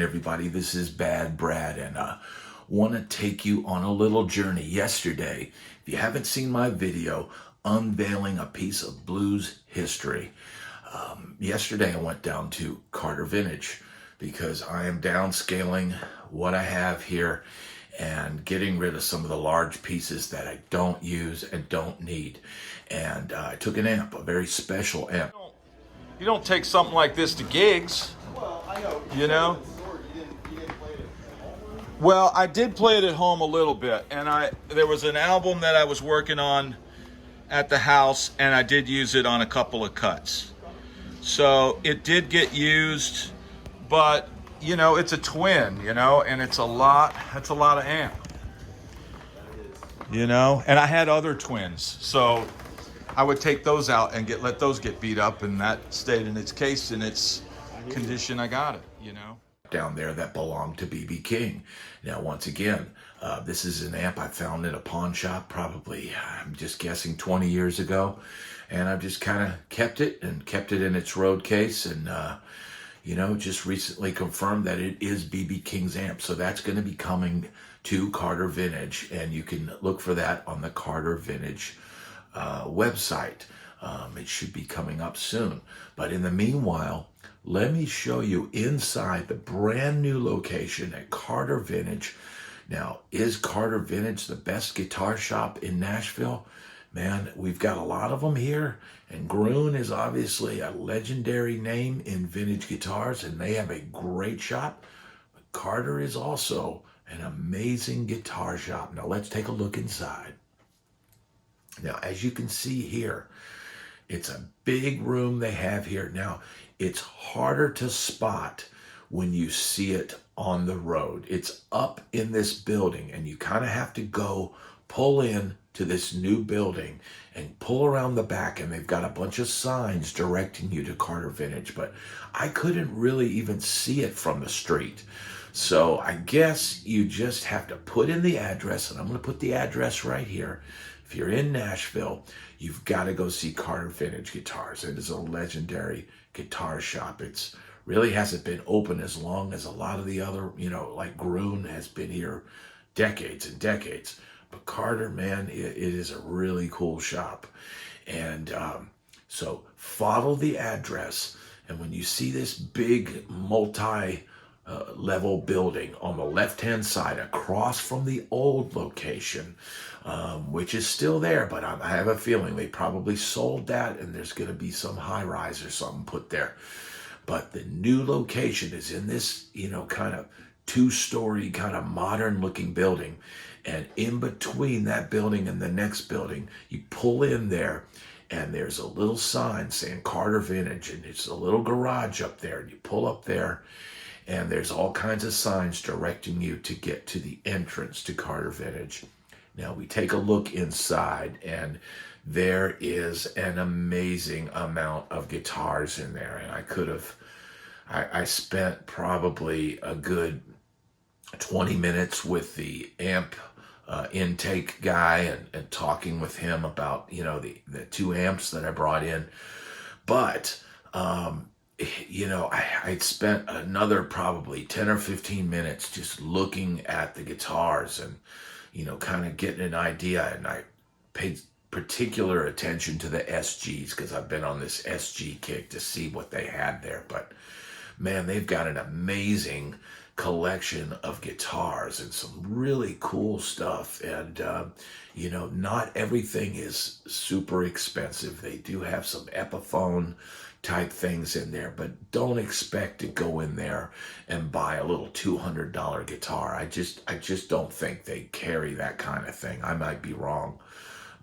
everybody? This is Bad Brad, and want to take you on a little journey. Yesterday, if you haven't seen my video unveiling a piece of blues history, yesterday I went down to Carter Vintage because I am downscaling what I have here and getting rid of some of the large pieces that I don't use and don't need. And I took an amp, a very special amp. You don't take something like this to gigs. Well, I know. You know? You didn't play it at home? Well, I did play it at home a little bit, and there was an album that I was working on at the house, and I did use it on a couple of cuts. So it did get used, but you know, it's a twin, you know, and that's a lot of amp. You know, and I had other twins, so I would take those out and let those get beat up, and that stayed in its case in its condition I got it, you know. Down there that belonged to B.B. King. Now, once again, this is an amp I found in a pawn shop probably, I'm just guessing 20 years ago. And I've just kind of kept it in its road case, and, you know, just recently confirmed that it is B.B. King's amp. So that's going to be coming to Carter Vintage, and you can look for that on the Carter Vintage website. It should be coming up soon. But in the meanwhile, let me show you inside the brand new location at Carter Vintage. Now, is Carter Vintage the best guitar shop in Nashville? Man, we've got a lot of them here, and Groon is obviously a legendary name in vintage guitars, and they have a great shop. But Carter is also an amazing guitar shop. Now, let's take a look inside. Now, as you can see here, it's a big room they have here. Now, it's harder to spot when you see it on the road. It's up in this building, and you kind of have to go pull in to this new building and pull around the back, and they've got a bunch of signs directing you to Carter Vintage, but I couldn't really even see it from the street. So I guess you just have to put in the address, and I'm going to put the address right here. If you're in Nashville, you've got to go see Carter Vintage Guitars. It is a legendary guitar shop. It's really hasn't been open as long as a lot of the other, you know, like Groon has been here decades and decades. But Carter, man, it is a really cool shop. And so follow the address. And when you see this big multi-level building on the left-hand side across from the old location, which is still there, but I have a feeling they probably sold that, and there's going to be some high-rise or something put there. But the new location is in this, you know, kind of two-story, kind of modern-looking building. And in between that building and the next building, you pull in there, and there's a little sign saying Carter Vintage, and it's a little garage up there. And you pull up there, and there's all kinds of signs directing you to get to the entrance to Carter Vintage. Now, we take a look inside, and there is an amazing amount of guitars in there. And I spent probably a good 20 minutes with the amp intake guy and talking with him about, you know, the two amps that I brought in. But, you know, I'd spent another probably 10 or 15 minutes just looking at the guitars and, you know, kind of getting an idea. And I paid particular attention to the SGs because I've been on this SG kick to see what they had there. But man, they've got an amazing collection of guitars and some really cool stuff. And, you know, not everything is super expensive. They do have some Epiphone type things in there, but don't expect to go in there and buy a little $200 guitar. I just don't think they carry that kind of thing. I might be wrong,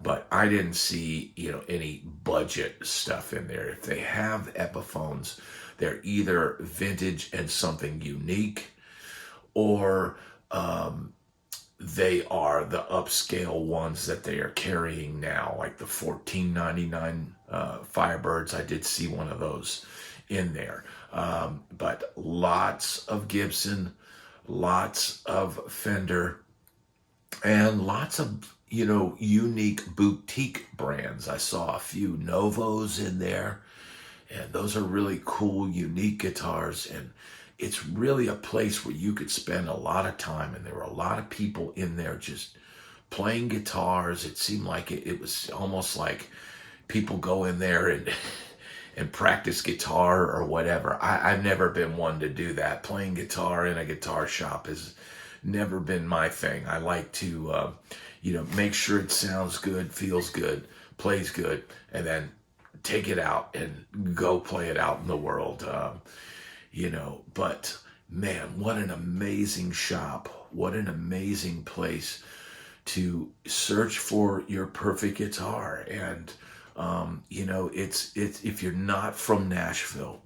but I didn't see, you know, any budget stuff in there. If they have Epiphones, they're either vintage and something unique, or they are the upscale ones that they are carrying now, like the $14.99 Firebirds. I did see one of those in there. But lots of Gibson, lots of Fender, and lots of, you know, unique boutique brands. I saw a few Novos in there, and those are really cool, unique guitars. And it's really a place where you could spend a lot of time, and there were a lot of people in there just playing guitars. It seemed like it was almost like people go in there and and practice guitar or whatever. I've never been one to do that. Playing guitar in a guitar shop has never been my thing. I like to, make sure it sounds good, feels good, plays good, and then take it out and go play it out in the world. But man, what an amazing shop. What an amazing place to search for your perfect guitar. And it's if you're not from Nashville,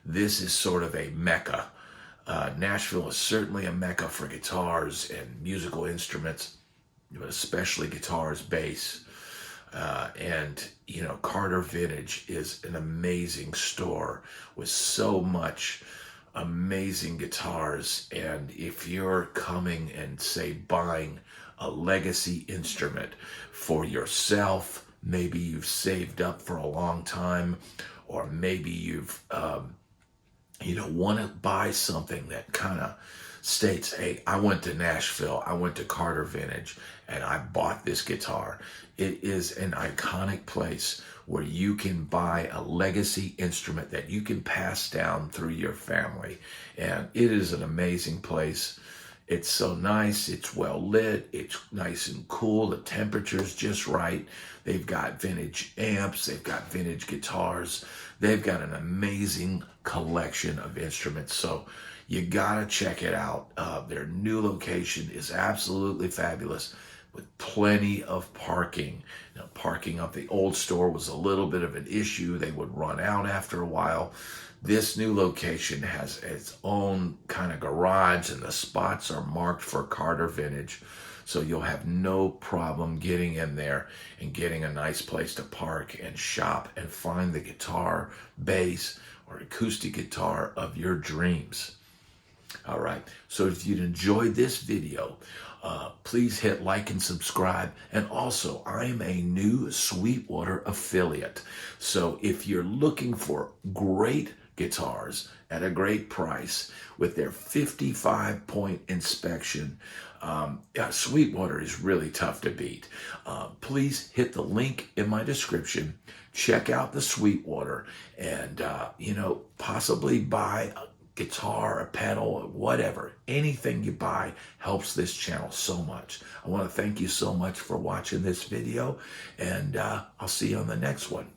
this is sort of a mecca. Nashville is certainly a mecca for guitars and musical instruments, but especially guitars, bass. Carter Vintage is an amazing store with so much amazing guitars. And if you're coming and say buying a legacy instrument for yourself, maybe you've saved up for a long time, or maybe you've want to buy something that kind of states, hey, I went to Nashville, I went to Carter Vintage, and I bought this guitar. It is an iconic place where you can buy a legacy instrument that you can pass down through your family. And it is an amazing place. It's so nice. It's well lit. It's nice and cool. The temperature's just right. They've got vintage amps. They've got vintage guitars. They've got an amazing collection of instruments. So you gotta check it out. Their new location is absolutely fabulous, with plenty of parking. Parking up the old store was a little bit of an issue. They would run out after a while. This new location has its own kind of garage, and the spots are marked for Carter Vintage. So you'll have no problem getting in there and getting a nice place to park and shop and find the guitar, bass, or acoustic guitar of your dreams. All right, so if you'd enjoyed this video, please hit like and subscribe. And also, I am a new Sweetwater affiliate. So if you're looking for great guitars at a great price with their 55-point inspection, Sweetwater is really tough to beat. Please hit the link in my description. Check out the Sweetwater and, possibly buy a guitar, a pedal, whatever. Anything you buy helps this channel so much. I want to thank you so much for watching this video, and I'll see you on the next one.